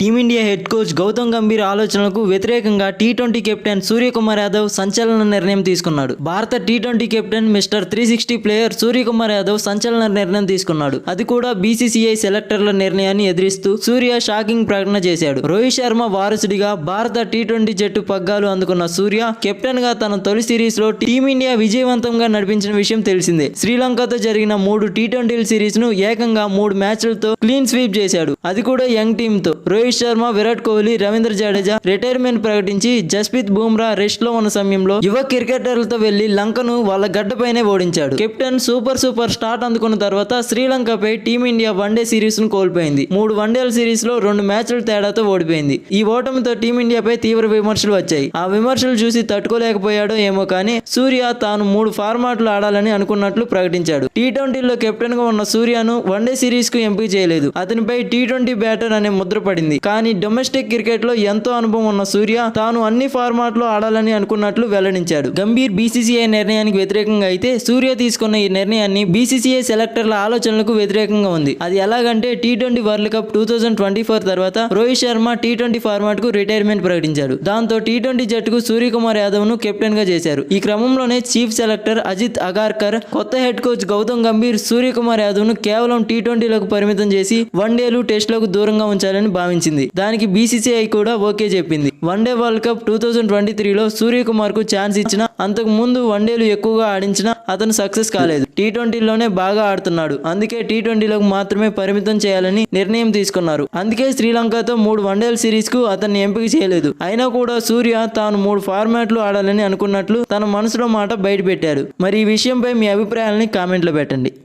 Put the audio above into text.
Team India head coach Gautam Gambhir ఆలోచనలకు వ్యతిరేకంగా T20 captain Suryakumar Yadav సంచలన నిర్ణయం తీసుకున్నాడు. భారత T20 captain mister 360 player Suryakumar Yadav సంచలన నిర్ణయం తీసుకున్నాడు. అది కూడా బీసీసీఐ సెలెక్టర్ల నిర్ణయాన్ని ఎదిరిస్తూ సూర్య షాకింగ్ ప్రకటన చేశాడు. రోహిత్ శర్మ వారసుడిగా భారత టీ20 జట్టు పగ్గాలు అందుకున్న సూర్య కెప్టెన్ గా తన తొలి సిరీస్ లో టీమిండియా విజయవంతంగా నడిపించిన విషయం తెలిసిందే. శ్రీలంకతో జరిగిన 3 టీ20 సిరీస్ ను ఏకంగా 3 మ్యాచ్లతో క్లీన్ స్వీప్ చేశాడు. అది కూడా యంగ్ టీమ్ తో. రోహిత్ శర్మ, విరాట్ కోహ్లీ, రవీంద్ర జడేజా రిటైర్మెంట్ ప్రకటించి జస్ప్రీత్ బుమ్రా రెస్ట్ లో ఉన్న సమయంలో యువ క్రికెటర్లతో వెళ్లి లంకను వాళ్ళ గడ్డపైనే ఓడించాడు. కెప్టెన్ సూపర్ స్టార్ట్ అందుకున్న తర్వాత శ్రీలంకపై టీమిండియా వన్డే సిరీస్ ను కోల్పోయింది. 3 వన్డేల సిరీస్ లో 2 మ్యాచ్ల తేడాతో ఓడిపోయింది. ఈ ఓటమితో టీమిండియాపై తీవ్ర విమర్శలు వచ్చాయి. ఆ విమర్శలు చూసి తట్టుకోలేకపోయాడో ఏమో కానీ సూర్య తాను 3 ఫార్మాట్లు ఆడాలని అనుకున్నట్లు ప్రకటించాడు. టీ20లో కెప్టెన్ గా ఉన్న సూర్యను వన్డే సిరీస్ కు ఎంపిక చేయలేదు. అతనిపై టీ20 బ్యాటర్ అనే ముద్ర పడింది. కానీ డొమెస్టిక్ క్రికెట్ లో ఎంతో అనుభవం ఉన్న సూర్య తాను అన్ని ఫార్మాట్లో ఆడాలని అనుకున్నట్లు వెల్లడించాడు. గంభీర్ బీసీసీఐ నిర్ణయానికి వ్యతిరేకంగా అయితే సూర్య తీసుకున్న ఈ నిర్ణయాన్ని బీసీసీఐ సెలెక్టర్ల ఆలోచనలకు వ్యతిరేకంగా ఉంది. అది ఎలాగంటే టీ20 వరల్డ్ కప్ 2024 తర్వాత రోహిత్ శర్మ టీ20 ఫార్మాట్ కు రిటైర్మెంట్ ప్రకటించాడు. దాంతో టీ20 జట్టుకు సూర్యకుమార్ యాదవ్ ను కెప్టెన్ గా చేశారు. ఈ క్రమంలోనే చీఫ్ సెలెక్టర్ అజిత్ అగార్కర్ కొత్త హెడ్ కోచ్ గౌతమ్ గంభీర్ సూర్యకుమార్ యాదవ్ ను కేవలం టీ20లకు పరిమితం చేసి వన్డేలు టెస్టులకు దూరంగా ఉంచాలని భావించింది. దానికి బీసీసీఐ కూడా ఓకే చెప్పింది. వన్డే వరల్డ్ కప్ 2023లో సూర్యకుమార్ కు ఛాన్స్ ఇచ్చినా అంతకు ముందు వన్డేలు ఎక్కువగా ఆడించినా అతను సక్సెస్ కాలేదు. టీ20లోనే బాగా ఆడుతున్నాడు. అందుకే టీ20లకు మాత్రమే పరిమితం చేయాలని నిర్ణయం తీసుకున్నారు. అందుకే శ్రీలంకతో 3 వన్డేల సిరీస్ కు అతన్ని ఎంపిక చేయలేదు. అయినా కూడా సూర్య తాను 3 ఫార్మాట్లు ఆడాలని అనుకున్నట్లు తన మనసులో మాట బయటపెట్టారు. మరి ఈ విషయంపై మీ అభిప్రాయాలని కామెంట్లో పెట్టండి.